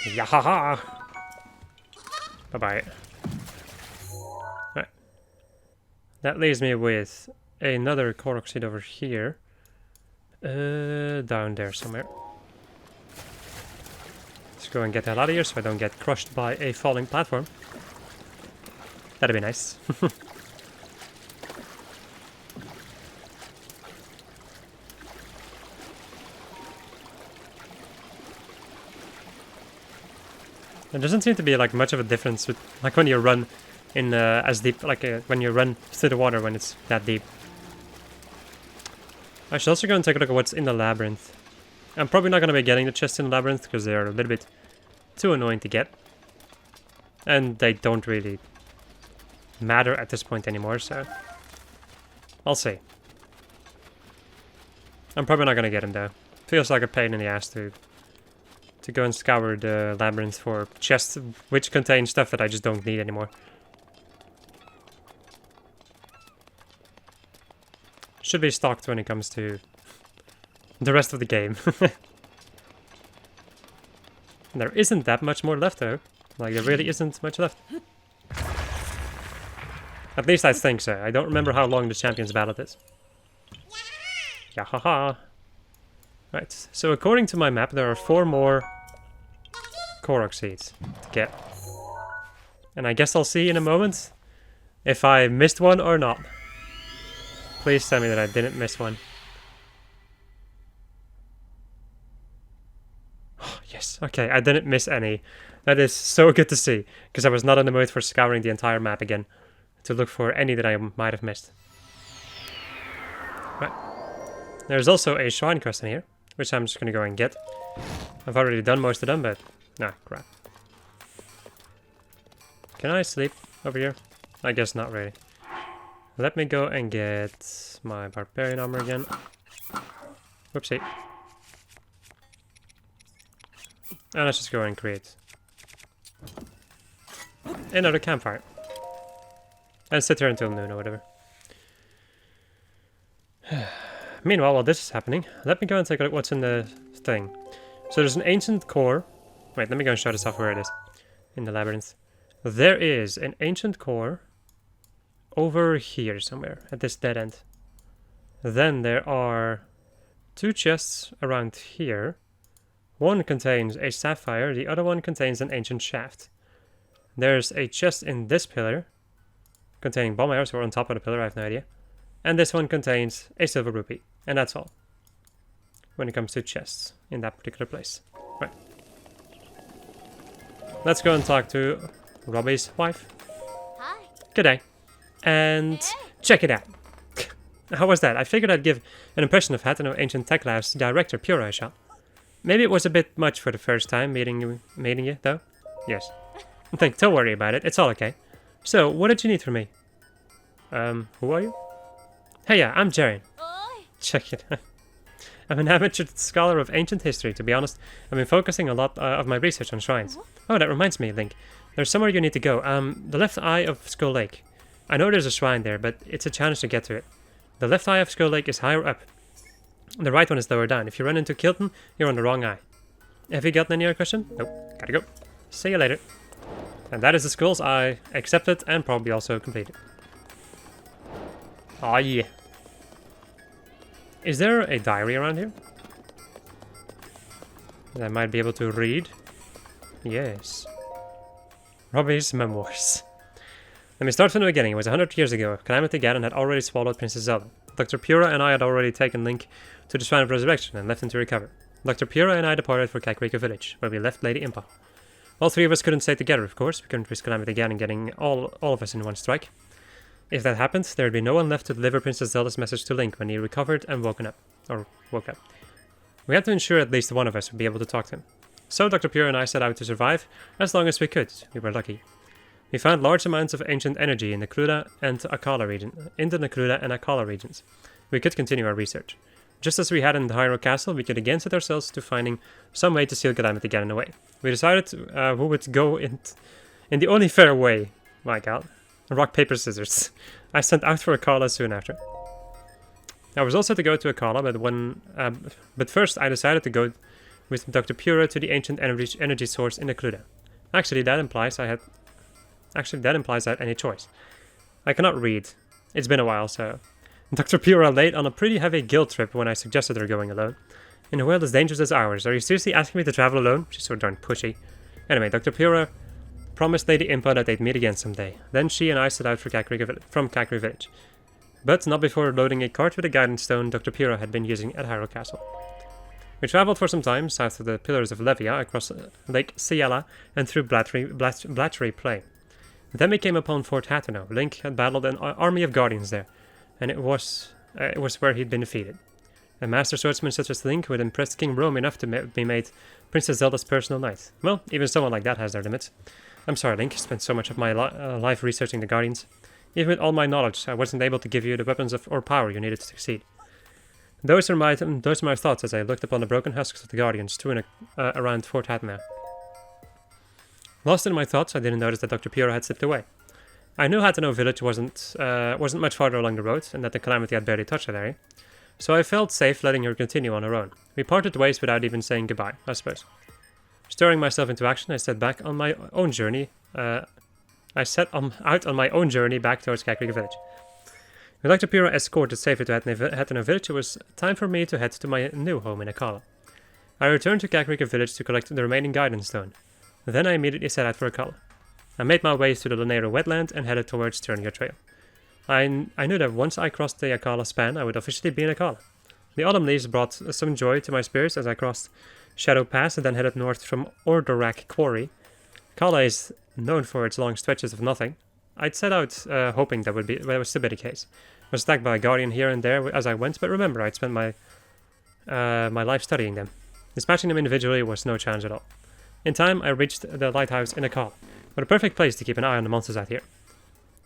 Yahaha! Bye-bye. Right. That leaves me with another korok seed over here. Down there somewhere. Let's go and get the hell out of here so I don't get crushed by a falling platform. That'd be nice. There doesn't seem to be like much of a difference with like when you run in as deep, like when you run through the water when it's that deep. I should also go and take a look at what's in the labyrinth. I'm probably not going to be getting the chests in the labyrinth because they're a little bit too annoying to get. And they don't really matter at this point anymore, so I'll see. I'm probably not going to get them though. Feels like a pain in the ass to go and scour the labyrinth for chests which contain stuff that I just don't need anymore. Should be stocked when it comes to the rest of the game. There isn't that much more left though. Like, there really isn't much left. At least I think so. I don't remember how long the Champions Battle is. Yahaha! Right, so according to my map, there are 4 more korok seeds to get. And I guess I'll see in a moment if I missed one or not. Please tell me that I didn't miss one. Oh, yes, okay, I didn't miss any. That is so good to see, because I was not in the mood for scouring the entire map again to look for any that I might have missed. Right. There's also a shrine quest in here, which I'm just going to go and get. I've already done most of them, but... nah, crap. Can I sleep over here? I guess not really. Let me go and get my barbarian armor again. Whoopsie. And let's just go and create another campfire. And sit here until noon or whatever. Meanwhile, while this is happening, let me go and take a look what's in the thing. So there's an ancient core. Wait, let me go and show this off where it is. In the labyrinth. There is an ancient core over here somewhere, at this dead end. Then there are 2 chests around here. One contains a sapphire, the other one contains an ancient shaft. There's a chest in this pillar, containing bomb arrows, or on top of the pillar, I have no idea. And this one contains a silver rupee, and that's all. When it comes to chests in that particular place. Right. Let's go and talk to Robbie's wife. Hi. G'day. And check it out. How was that? I figured I'd give an impression of Hateno Ancient Tech Lab's director Pura a shot. Maybe it was a bit much for the first time meeting you, though. Yes. Don't worry about it. It's all okay. So, what did you need from me? Who are you? Hey, yeah, I'm Jaren. Oi. Check it out. I'm an amateur scholar of ancient history. To be honest, I've been focusing a lot of my research on shrines. Oh, that reminds me, Link. There's somewhere you need to go. The left eye of Skull Lake. I know there's a shrine there, but it's a challenge to get to it. The left eye of Skull Lake is higher up. The right one is lower down. If you run into Kilton, you're on the wrong eye. Have you gotten any other question? Nope. Gotta go. See you later. And that is the Skull's Eye, accepted and probably also completed. Aw, yeah. Is there a diary around here that I might be able to read? Yes. Robbie's memoirs. Let me start from the beginning. It was 100 years ago. Calamity Ganon had already swallowed Princess Zelda. Dr. Pura and I had already taken Link to the Shrine of Resurrection and left him to recover. Dr. Pura and I departed for Kakariko Village, where we left Lady Impa. All 3 of us couldn't stay together, of course. We couldn't risk Calamity Ganon getting all of us in one strike. If that happened, there would be no one left to deliver Princess Zelda's message to Link when he recovered and woke up. We had to ensure at least one of us would be able to talk to him. So Dr. Pura and I set out to survive as long as we could. We were lucky. We found large amounts of ancient energy in the Nakruda and Akala regions. We could continue our research. Just as we had in the Hyrule Castle, we could again set ourselves to finding some way to seal Calamity Ganon away. We decided who would go in the only fair way. My god. Rock, paper, scissors. I sent out for Akala soon after. I was also to go to Akala, but first I decided to go with Dr. Pura to the ancient energy source in Nakruda. Actually, that implies I had any choice. I cannot read. It's been a while, so... Dr. Pura laid on a pretty heavy guilt trip when I suggested her going alone. In a world as dangerous as ours, are you seriously asking me to travel alone? She's so darn pushy. Anyway, Dr. Pura promised Lady Impa that they'd meet again someday. Then she and I set out from Kakariko Village. But not before loading a cart with a guidance stone Dr. Pura had been using at Hyrule Castle. We travelled for some time south of the Pillars of Levia, across Lake Ciela, and through Blatchery Plain. Then we came upon Fort Hateno. Link had battled an army of guardians there, and it was where he'd been defeated. A master swordsman such as Link would impress King Rome enough to be made Princess Zelda's personal knight. Well, even someone like that has their limits. I'm sorry, Link, spent so much of my life researching the Guardians. Even with all my knowledge, I wasn't able to give you the weapons or power you needed to succeed. Those are my thoughts as I looked upon the broken husks of the Guardians strewn around Fort Hateno. Lost in my thoughts, I didn't notice that Dr. Pura had slipped away. I knew Hateno Village wasn't much farther along the road, and that the Calamity had barely touched that area, so I felt safe letting her continue on her own. We parted ways without even saying goodbye, I suppose. Stirring myself into action, I set back on my own journey. Out on my own journey back towards Kakariko Village. With Dr. Pura escorted safely to Hateno Village, it was time for me to head to my new home in Akala. I returned to Kakariko Village to collect the remaining guidance stone. Then I immediately set out for Akala. I made my way through the Lanero wetland and headed towards Turnier Trail. I knew that once I crossed the Akala span, I would officially be in Akala. The autumn leaves brought some joy to my spirits as I crossed Shadow Pass and then headed north from Ordorak Quarry. Akala is known for its long stretches of nothing. I'd set out hoping that would still be the case. I was attacked by a guardian here and there as I went, but remember, I'd spent my life studying them. Dispatching them individually was no challenge at all. In time, I reached the lighthouse in Akala. What a perfect place to keep an eye on the monsters out here.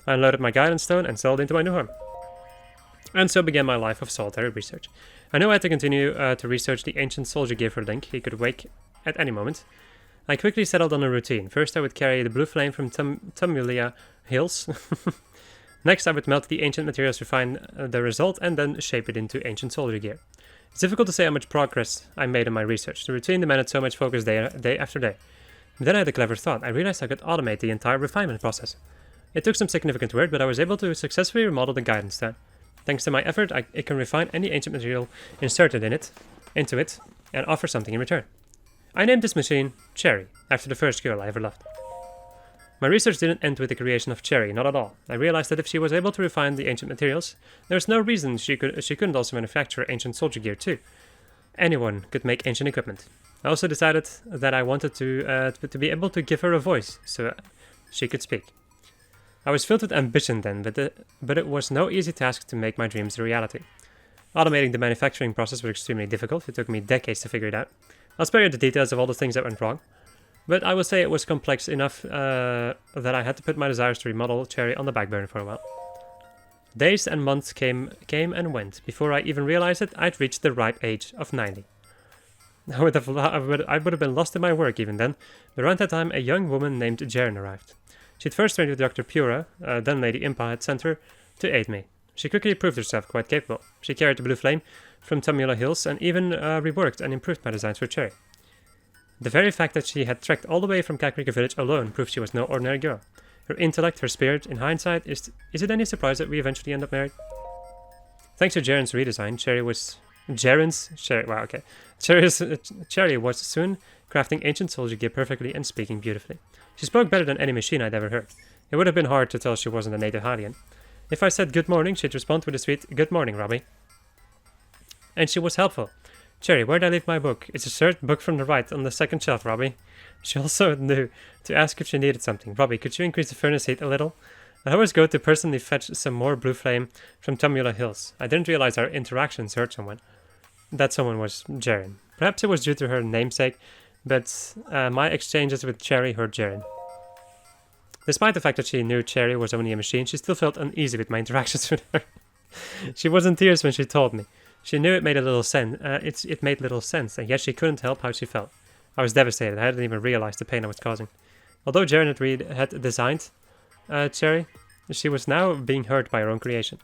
I unloaded my guidance stone and settled into my new home. And so began my life of solitary research. I knew I had to continue to research the ancient soldier gear for Link. He could wake at any moment. I quickly settled on a routine. First, I would carry the blue flame from Tumulia Hills Next, I would melt the ancient materials to find the result and then shape it into ancient soldier gear. It's difficult to say how much progress I made in my research. The routine demanded so much focus day after day. Then I had a clever thought. I realized I could automate the entire refinement process. It took some significant work, but I was able to successfully remodel the guidance stand. Thanks to my effort, it can refine any ancient material inserted into it, and offer something in return. I named this machine Cherry, after the first girl I ever loved. My research didn't end with the creation of Cherry, not at all. I realized that if she was able to refine the ancient materials, there was no reason she couldn't also manufacture ancient soldier gear too. Anyone could make ancient equipment. I also decided that I wanted to be able to give her a voice, so she could speak. I was filled with ambition then, but it was no easy task to make my dreams a reality. Automating the manufacturing process was extremely difficult. It took me decades to figure it out. I'll spare you the details of all the things that went wrong, but I will say it was complex enough that I had to put my desires to remodel Cherry on the back burner for a while. Days and months came and went. Before I even realized it, I'd reached the ripe age of 90. I would have been lost in my work even then, but around that time a young woman named Jaren arrived. She'd first trained with Dr. Pura, then Lady Impa had sent her to aid me. She quickly proved herself quite capable. She carried the blue flame from Tumula Hills and even reworked and improved my designs for Cherry. The very fact that she had trekked all the way from Kakrika village alone proved she was no ordinary girl. Her intellect, her spirit, in hindsight, is it any surprise that we eventually end up married? Thanks to Jaren's redesign, Cherry was soon crafting ancient soldier gear perfectly and speaking beautifully. She spoke better than any machine I'd ever heard. It would have been hard to tell she wasn't a native Hylian. If I said good morning, she'd respond with a sweet good morning, Robbie. And she was helpful. Cherry, where'd I leave my book? It's a third book from the right on the second shelf, Robbie. She also knew to ask if she needed something. Robbie, could you increase the furnace heat a little? I always go to personally fetch some more blue flame from Tumula Hills. I didn't realize our interactions hurt someone. That someone was Jaren. Perhaps it was due to her namesake, but my exchanges with Cherry hurt Jaren. Despite the fact that she knew Cherry was only a machine, she still felt uneasy with my interactions with her. She was in tears when she told me. She knew it made little sense, and yet she couldn't help how she felt. I was devastated. I hadn't even realized the pain I was causing. Although Jaren had designed Cherry, she was now being hurt by her own creation.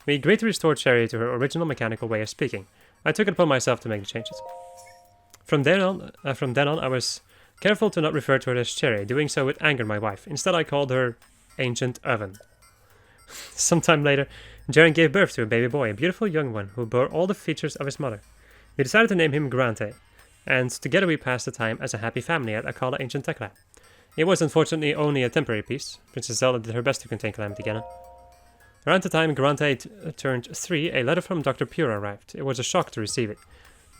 We agreed to restore Cherry to her original mechanical way of speaking. I took it upon myself to make the changes. From then on, I was careful to not refer to her as Cherry. Doing so would anger my wife. Instead, I called her Ancient Oven. Sometime later, Jaren gave birth to a baby boy, a beautiful young one who bore all the features of his mother. We decided to name him Grante, and together we passed the time as a happy family at Akala Ancient Tech Lab. It was unfortunately only a temporary peace. Princess Zelda did her best to contain Calamity Ganon. Around the time Grante turned 3, a letter from Dr. Pura arrived. It was a shock to receive it.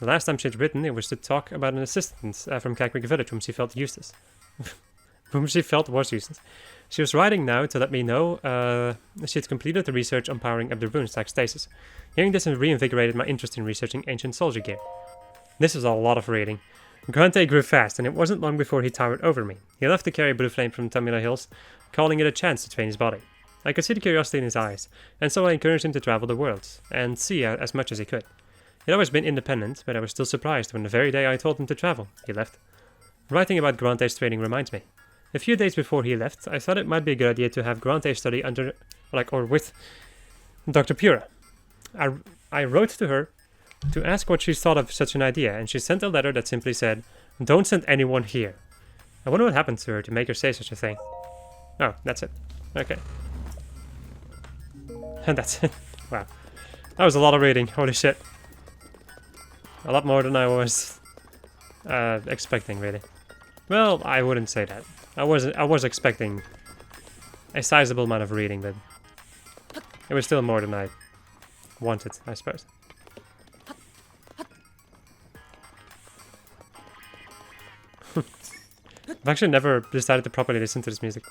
The last time she'd written it was to talk about an assistant from Kakrika village whom she felt useless. Whom she felt was useless. She was writing now to let me know she had completed the research on powering up the runes like stasis. Hearing this reinvigorated my interest in researching ancient soldier gear. This was a lot of reading. Grante grew fast, and it wasn't long before he towered over me. He left to carry blue flame from Tumula Hills, calling it a chance to train his body. I could see the curiosity in his eyes, and so I encouraged him to travel the world, and see as much as he could. He'd always been independent, but I was still surprised when the very day I told him to travel, he left. Writing about Grante's training reminds me. A few days before he left, I thought it might be a good idea to have Grante study with Dr. Pura. I wrote to her to ask what she thought of such an idea, and she sent a letter that simply said, "Don't send anyone here." I wonder what happened to her to make her say such a thing. Oh, that's it. Okay. And that's it. Wow. That was a lot of reading. Holy shit. A lot more than I was expecting, really. Well, I wouldn't say that. I was expecting a sizable amount of reading, but it was still more than I wanted, I suppose. I've actually never decided to properly listen to this music.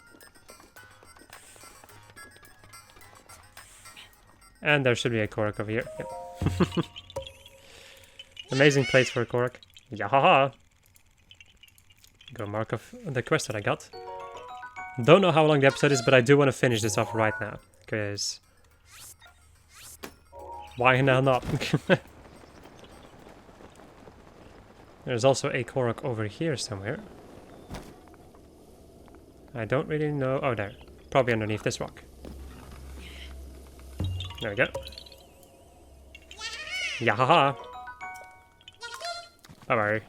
And there should be a korok over here. Yep. Amazing place for a korok. Yahaha! Go mark off the quest that I got. Don't know how long the episode is, but I do want to finish this off right now. Because... why the hell not? There's also a korok over here somewhere. I don't really know... oh, there. Probably underneath this rock. There we go. Yahaha! Bye-bye.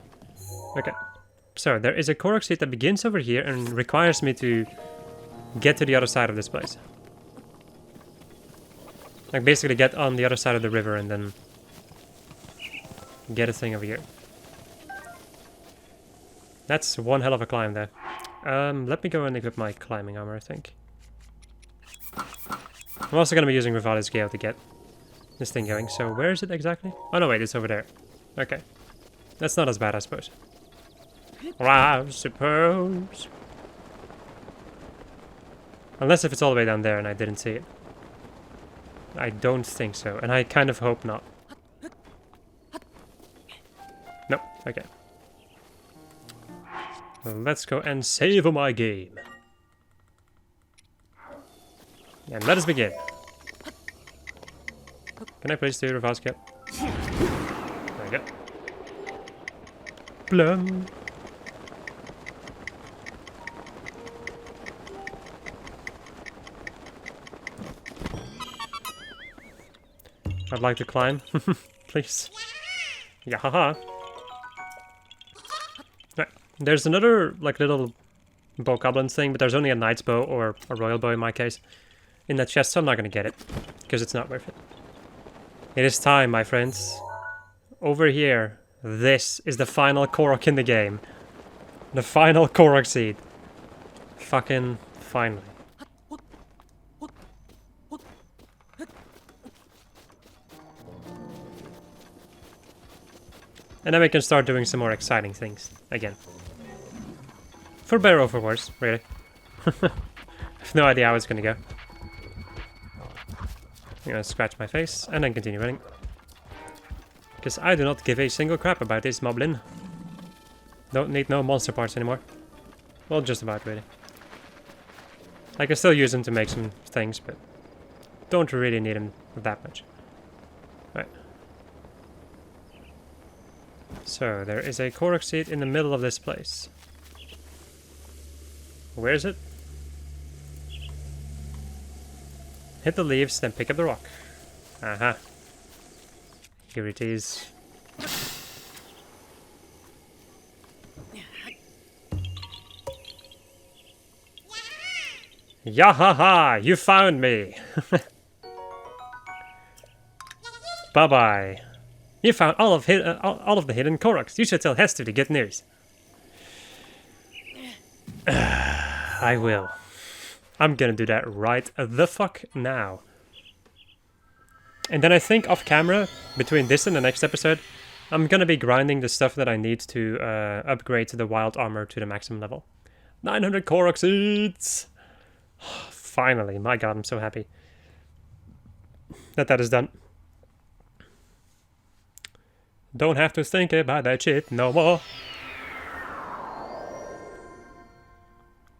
Okay. So, there is a korok seed that begins over here and requires me to get to the other side of this place. Like, basically get on the other side of the river and then get a thing over here. That's one hell of a climb there. Let me go and equip my climbing armor, I think. I'm also going to be using Rivali's Gale to get this thing going. So where is it exactly? Oh no, wait, it's over there. Okay. That's not as bad, I suppose. I suppose. Unless if it's all the way down there and I didn't see it. I don't think so, and I kind of hope not. Nope, okay. Well, let's go and save my game. And let us begin. Can I please do reverse cap? There we go. Plum. I'd like to climb, please. Yeah, haha. Right. There's another, like, little bow goblin thing, but there's only a knight's bow, or a royal bow in my case, in that chest, so I'm not gonna get it, because it's not worth it. It is time, my friends. Over here, this is the final korok in the game. The final korok seed. Fucking finally. And then we can start doing some more exciting things again. For better or for worse, really. I have no idea how it's gonna go. I'm gonna scratch my face and then continue running. Because I do not give a single crap about this moblin. Don't need no monster parts anymore. Well, just about, really. I can still use them to make some things, but don't really need them that much. Right. So, there is a korok seed in the middle of this place. Where is it? Hit the leaves, then pick up the rock. Aha. Here it is. Yahaha! You found me! Bye-bye. You found all of the hidden koroks. You should tell Hester the good news. I will. I'm gonna do that right the fuck now. And then I think off camera, between this and the next episode, I'm gonna be grinding the stuff that I need to upgrade the wild armor to the maximum level. 900 korok seeds! Finally, my god, I'm so happy that is done. Don't have to think about that shit no more.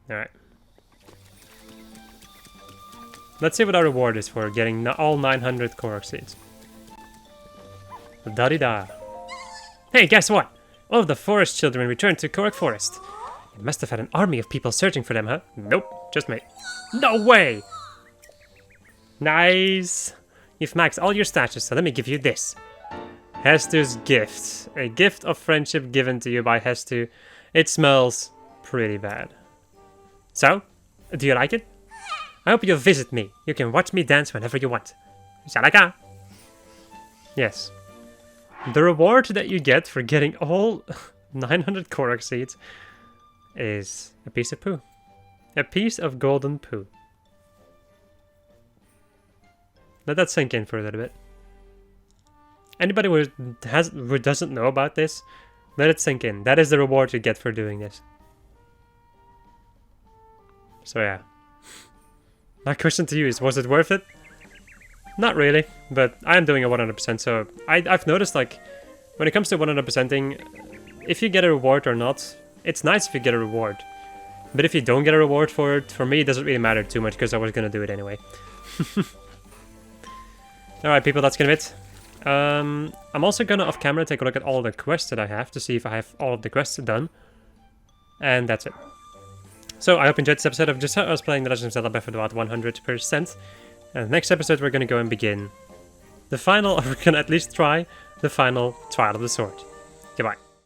Alright. Let's see what our reward is for getting all 900 korok seeds. Da-di-da. Hey, guess what? All of the forest children returned to Korok Forest. You must have had an army of people searching for them, huh? Nope, just me. No way! Nice! You've maxed all your stashes, so let me give you this. Hester's gift. A gift of friendship given to you by Hester. It smells pretty bad. So, do you like it? I hope you'll visit me. You can watch me dance whenever you want. Shalaka! Yes. The reward that you get for getting all 900 korok seeds is a piece of poo. A piece of golden poo. Let that sink in for a little bit. Anybody who doesn't know about this, let it sink in. That is the reward you get for doing this. So yeah. My question to you is, was it worth it? Not really, but I am doing a 100%, so I've noticed, like, when it comes to 100%ing, if you get a reward or not, it's nice if you get a reward. But if you don't get a reward for it, for me it doesn't really matter too much, because I was gonna do it anyway. Alright people, that's gonna be it. I'm also gonna off camera take a look at all the quests that I have to see if I have all of the quests done. And that's it. So I hope you enjoyed this episode of just how I was playing The Legend of Zelda Breath of the Wild 100%. And next episode we're gonna go and begin the final, or we're gonna at least try the final Trial of the Sword. Goodbye.